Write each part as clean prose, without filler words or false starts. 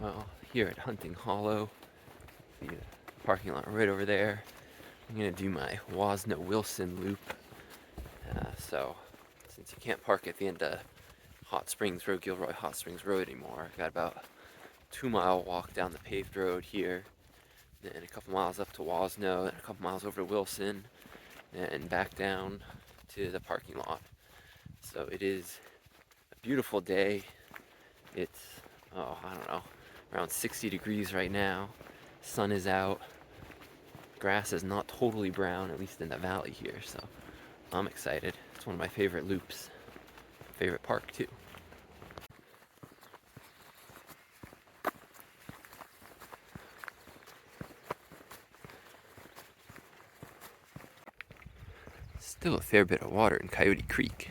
Well, here at Hunting Hollow, the parking lot right over there, I'm gonna do my Wasno Willson loop. So, since you can't park at the end of Hot Springs Road, Gilroy Hot Springs Road anymore, I got about a 2-mile walk down the paved road here, then a couple miles up to Wasno, then a couple miles over to Willson, and back down to the parking lot. So it is a beautiful day. It's, I don't know, around 60 degrees right now. Sun is out. Grass is not totally brown, at least in the valley here, so I'm excited. It's one of my favorite loops. Favorite park, too. Still a fair bit of water in Coyote Creek.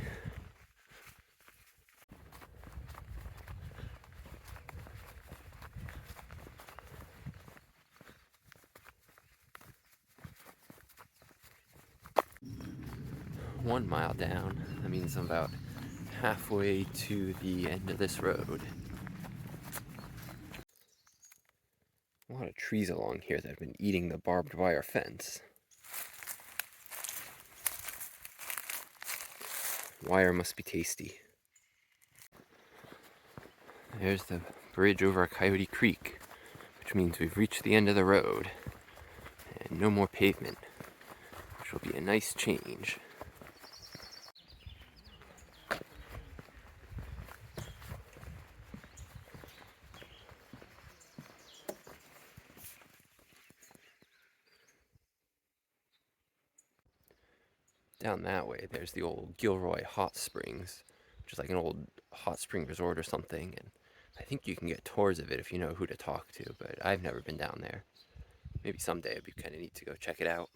One mile down, that means I'm about halfway to the end of this road. A lot of trees along here that have been eating the barbed wire fence. Wire must be tasty. There's the bridge over Coyote Creek, which means we've reached the end of the road, and no more pavement, which will be a nice change. Down that way, there's the old Gilroy Hot Springs, which is like an old hot spring resort or something, and I think you can get tours of it if you know who to talk to, but I've never been down there. Maybe someday it'd be kind of neat to go check it out.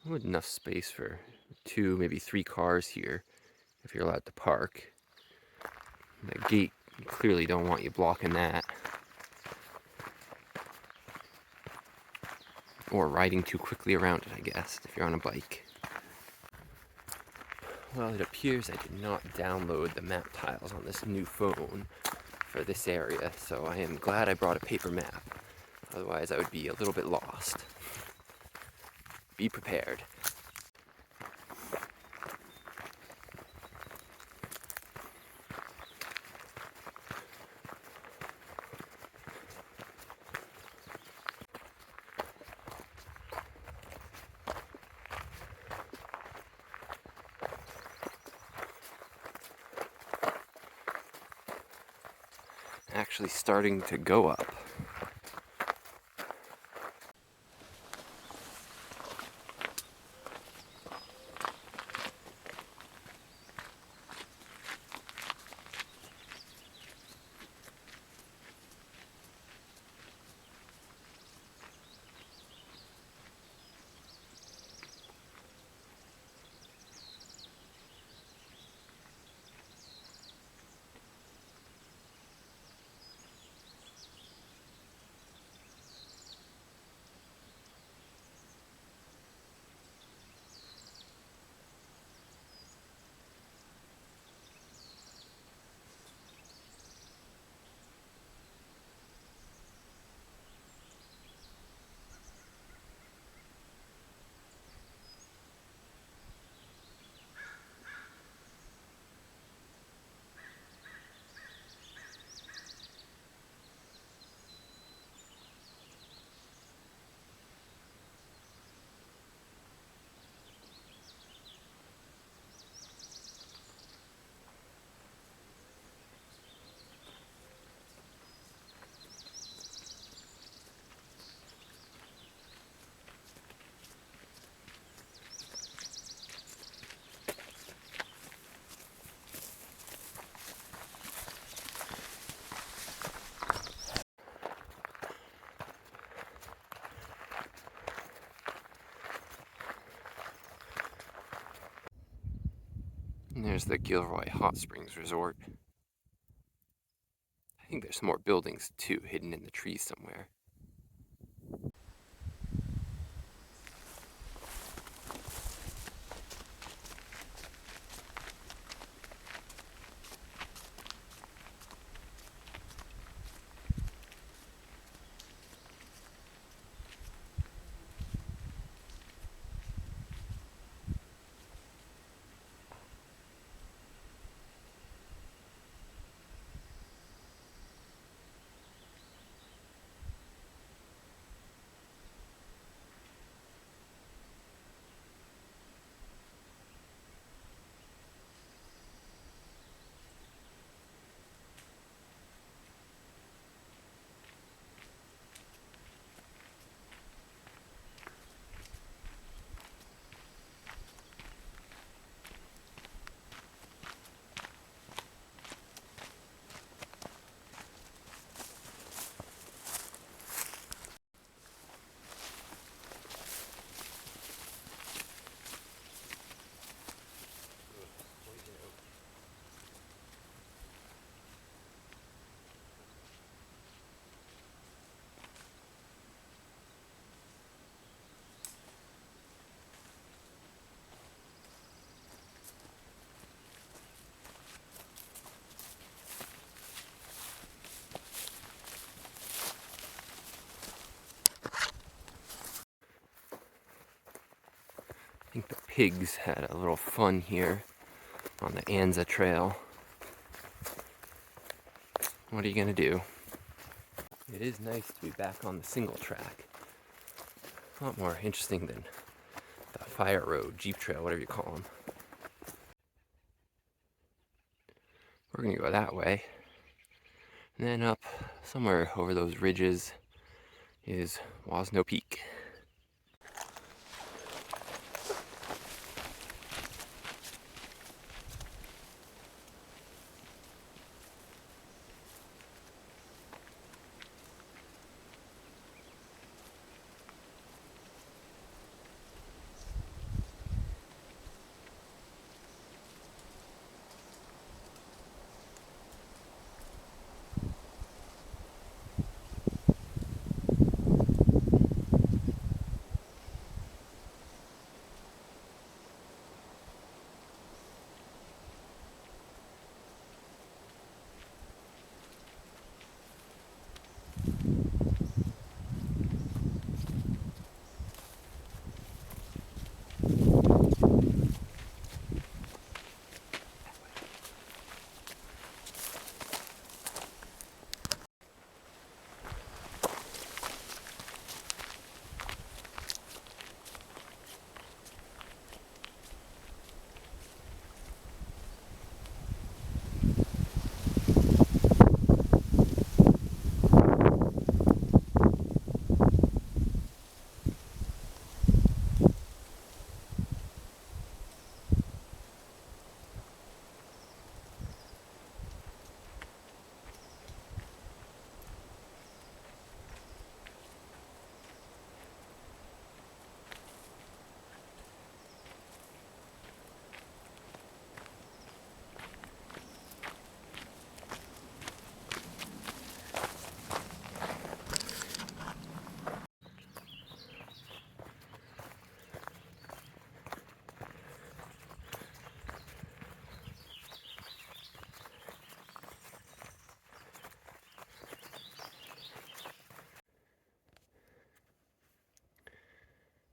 With enough space for 2, maybe 3 cars here, if you're allowed to park. The gate, you clearly don't want you blocking that. Or riding too quickly around it, I guess, if you're on a bike. Well, it appears I did not download the map tiles on this new phone for this area, so I am glad I brought a paper map. Otherwise, I would be a little bit lost. Be prepared. Actually starting to go up. And there's the Gilroy Hot Springs Resort. I think there's some more buildings too, hidden in the trees somewhere. pigs had a little fun here on the Anza Trail. What are you gonna do? It is nice to be back on the single track. A lot more interesting than the fire road, jeep trail, whatever you call them. We're gonna go that way. And then up somewhere over those ridges is Wasno Peak.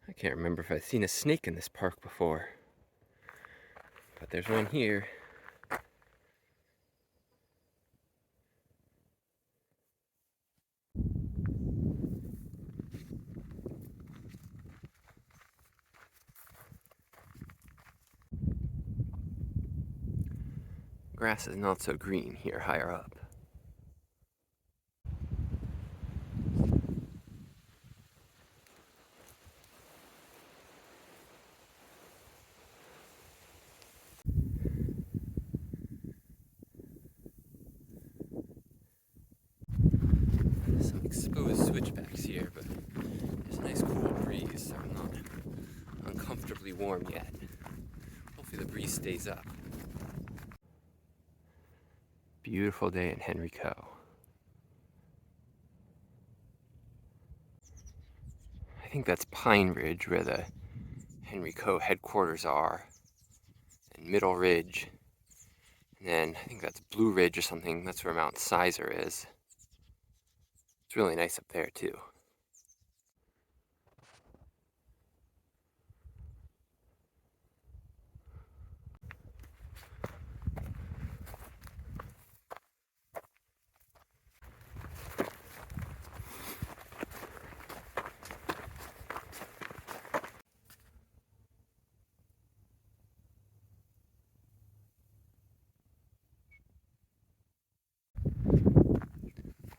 I can't remember if I've seen a snake in this park before, but there's one here. Grass is not so green here higher up. Some exposed switchbacks here, but there's a nice cool breeze, so I'm not uncomfortably warm yet. Hopefully the breeze stays up. Beautiful day in Henrico. I think that's Pine Ridge where the Henrico headquarters are, and Middle Ridge, and then I think that's Blue Ridge or something. That's where Mount Sizer is. It's really nice up there too.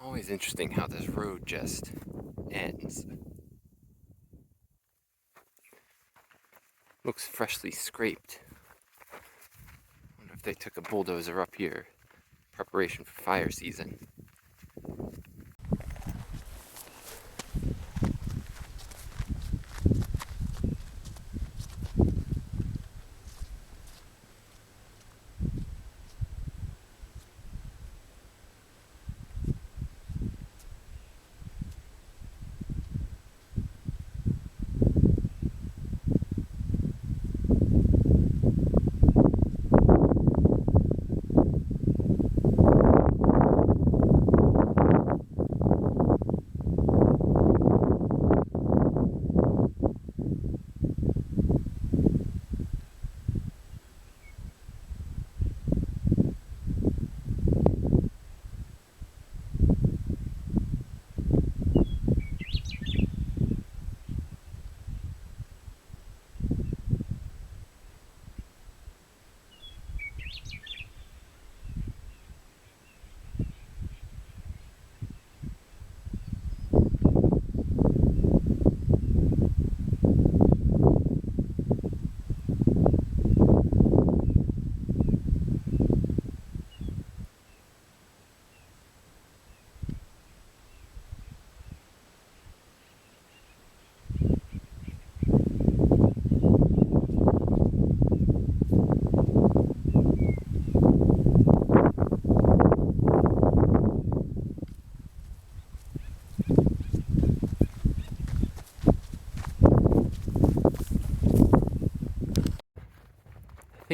Always interesting how this road just ends. Looks freshly scraped. Wonder if they took a bulldozer up here in preparation for fire season.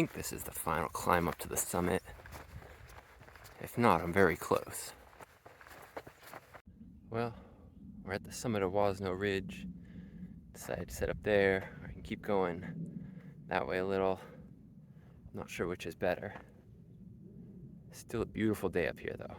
think this is the final climb up to the summit. If not, I'm very close. Well, we're at the summit of Wasno Ridge. Decided to set up there. I can keep going that way a little. I'm not sure which is better. Still a beautiful day up here though.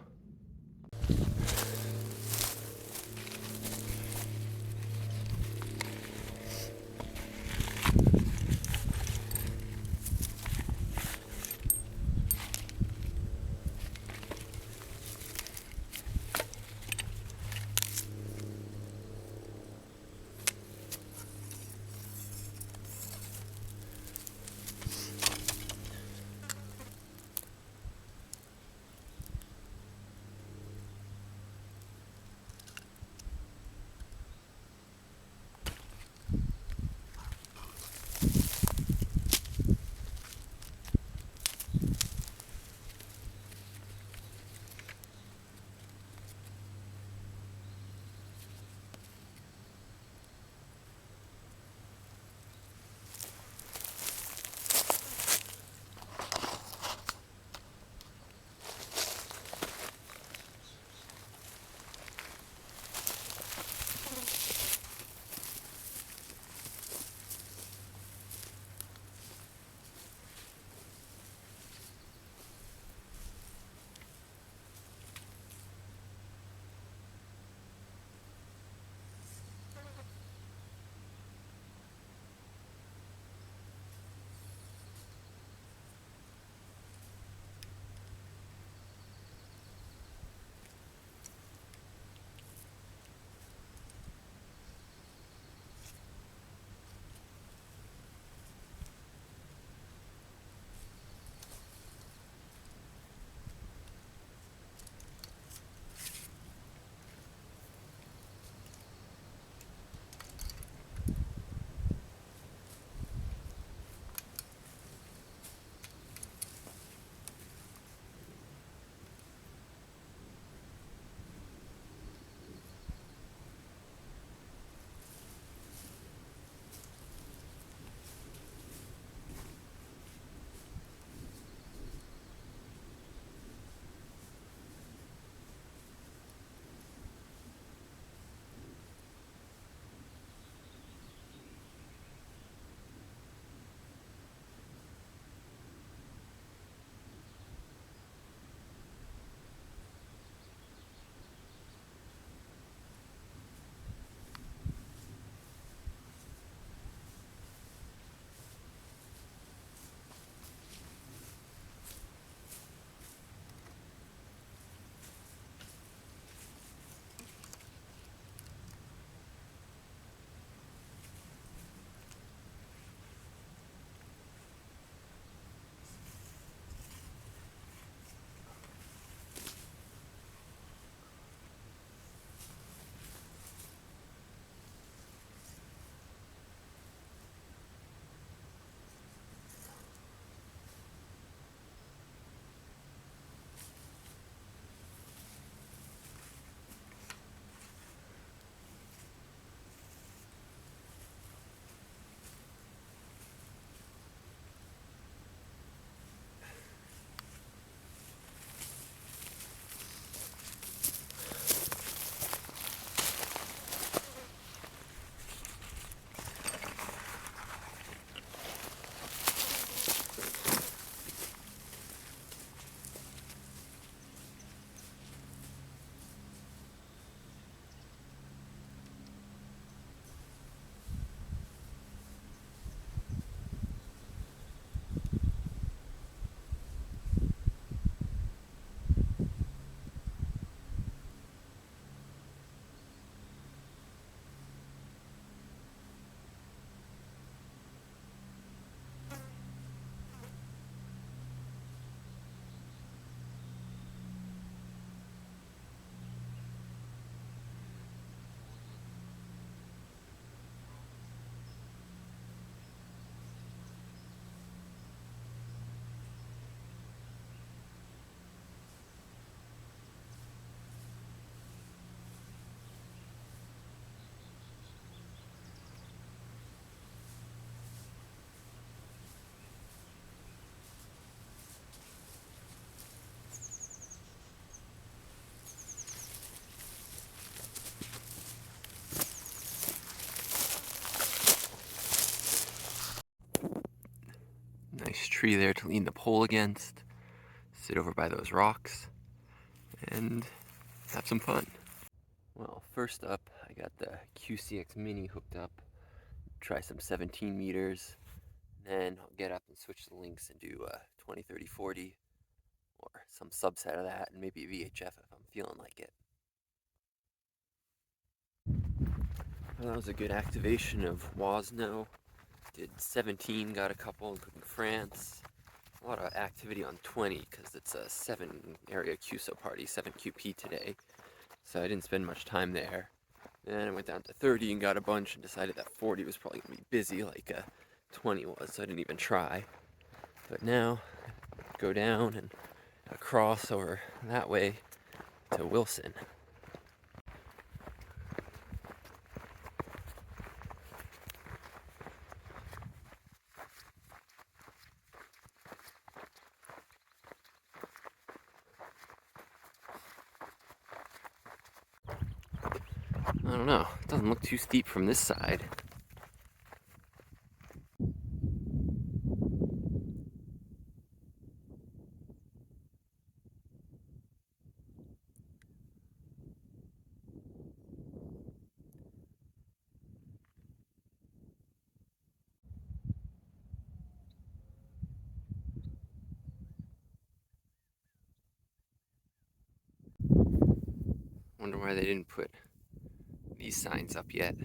tree there to lean the pole against, sit over by those rocks, and have some fun. Well, first up, I got the QCX Mini hooked up, try some 17 meters, then I'll get up and switch the links and do 20, 30, 40, or some subset of that, and maybe a VHF if I'm feeling like it. Well, that was a good activation of Wasno. Did 17, got a couple, including France. A lot of activity on 20, because it's a 7 area QSO party, 7QP today. So I didn't spend much time there. Then I went down to 30 and got a bunch and decided that 40 was probably going to be busy like 20 was, so I didn't even try. But now, go down and across over that way to Willson. I don't know, it doesn't look too steep from this side. Wonder why they didn't put these signs up yet.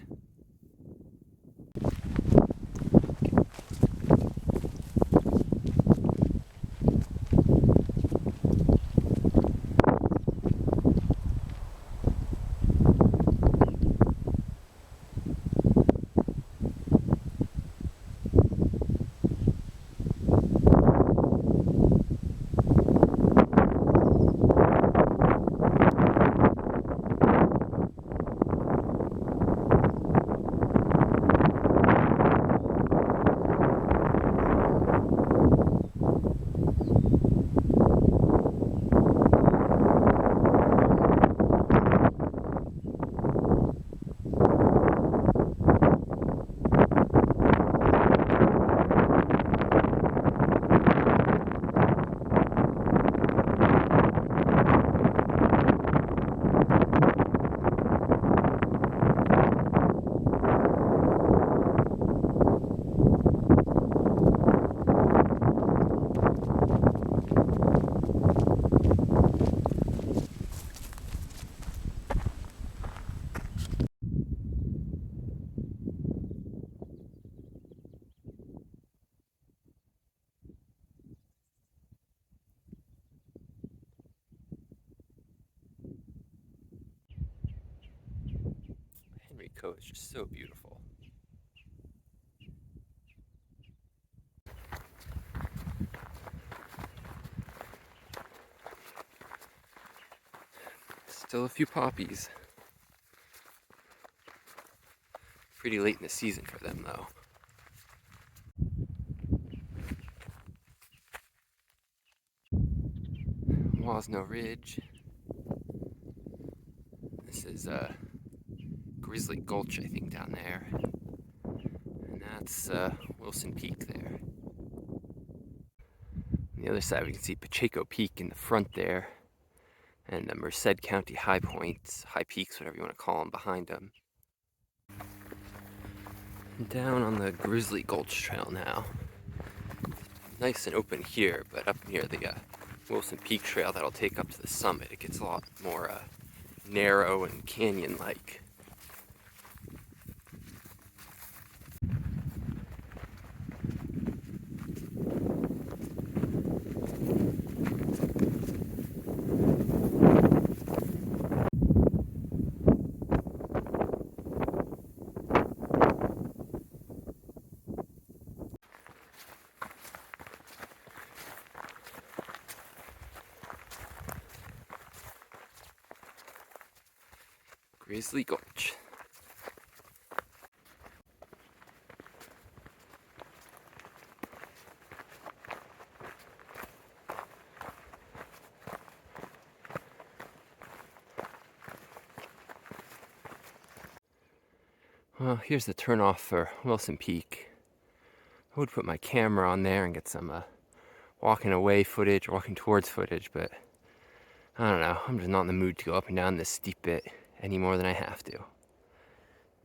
It's just so beautiful. Still a few poppies. Pretty late in the season for them though. Wasno Ridge. This is Grizzly Gulch, I think, down there. And that's Willson Peak there. On the other side, we can see Pacheco Peak in the front there. And the Merced County high points, high peaks, whatever you want to call them, behind them. And down on the Grizzly Gulch Trail now. Nice and open here, but up near the Wilson Peak Trail that'll take up to the summit, it gets a lot more narrow and canyon-like. Grizzly Gulch. Well, here's the turnoff for Wilson Peak. I would put my camera on there and get some walking away footage or walking towards footage, but I don't know. I'm just not in the mood to go up and down this steep bit any more than I have to.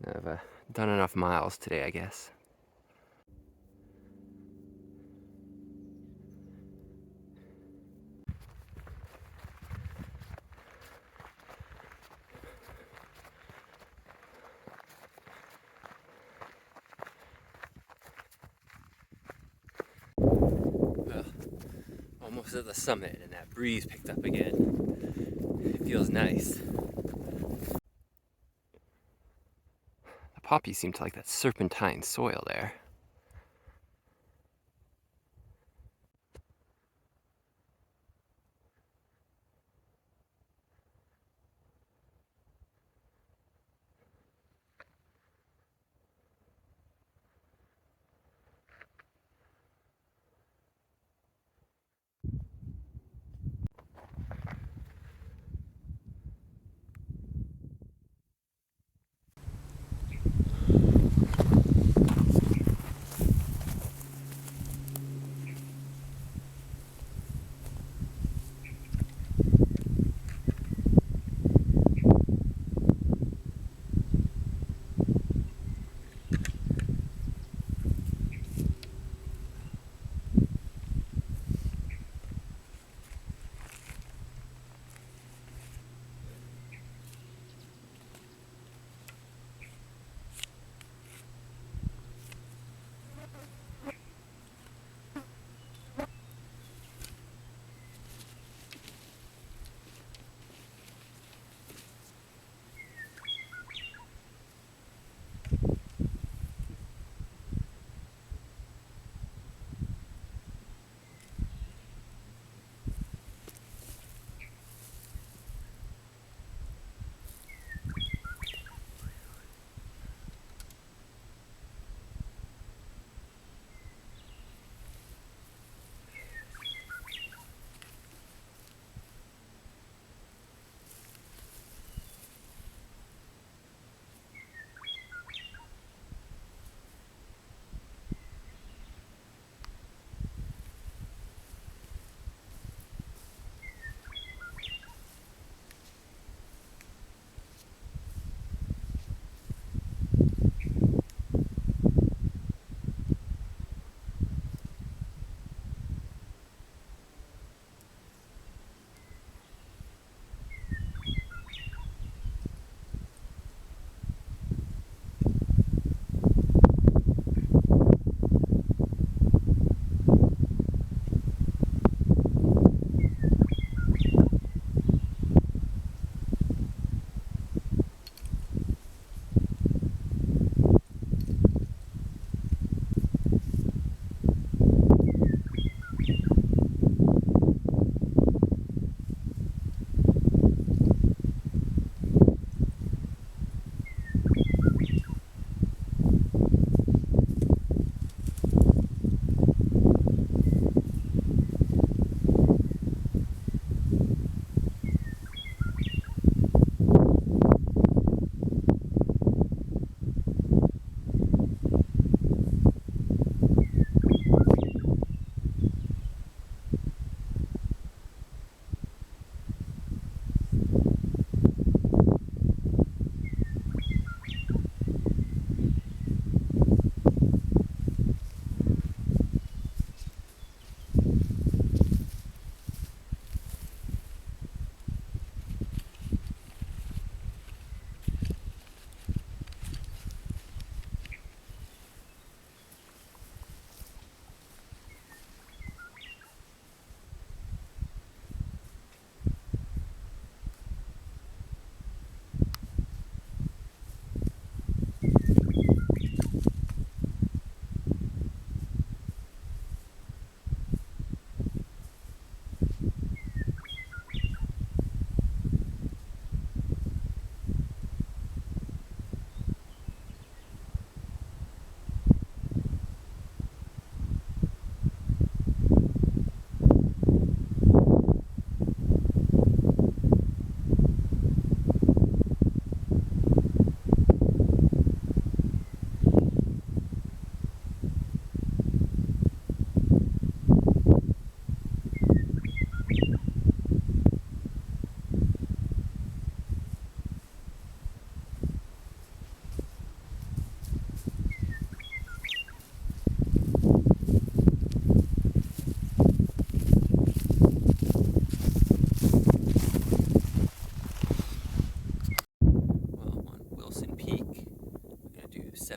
I've done enough miles today, I guess. Well, almost at the summit, and that breeze picked up again. It feels nice. The poppies seem to like that serpentine soil there.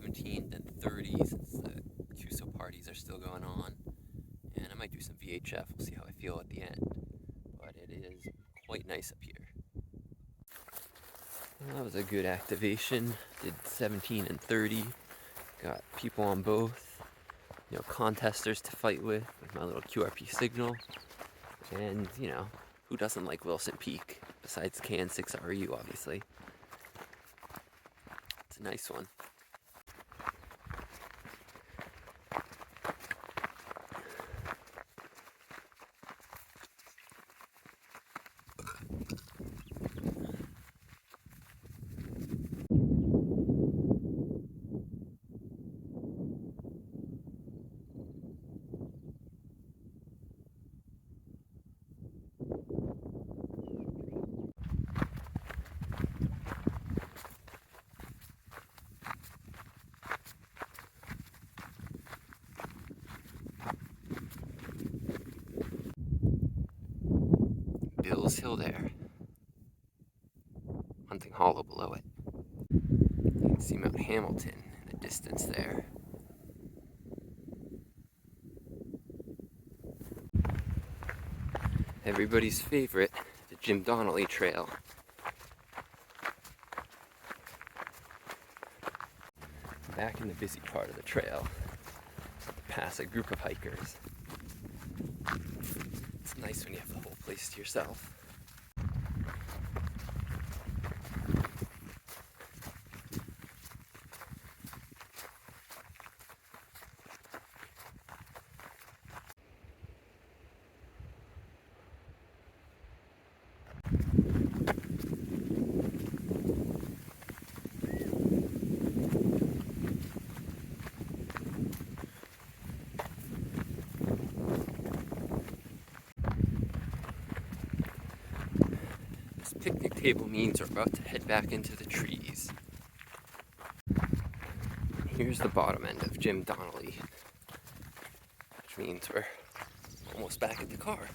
17 and 30 since the QSO parties are still going on. And I might do some VHF, we'll see how I feel at the end. But it is quite nice up here. Well, that was a good activation. Did 17 and 30. Got people on both. You know, contesters to fight with my little QRP signal. And, you know, who doesn't like Willson Peak? Besides KN6REU, obviously. It's a nice one. Bill's Hill there. Hunting Hollow below it. You can see Mount Hamilton in the distance there. Everybody's favorite, the Jim Donnelly Trail. Back in the busy part of the trail, pass a group of hikers. It's nice when you have the whole place to yourself. Picnic table means we're about to head back into the trees. Here's the bottom end of Jim Donnelly, which means we're almost back at the car.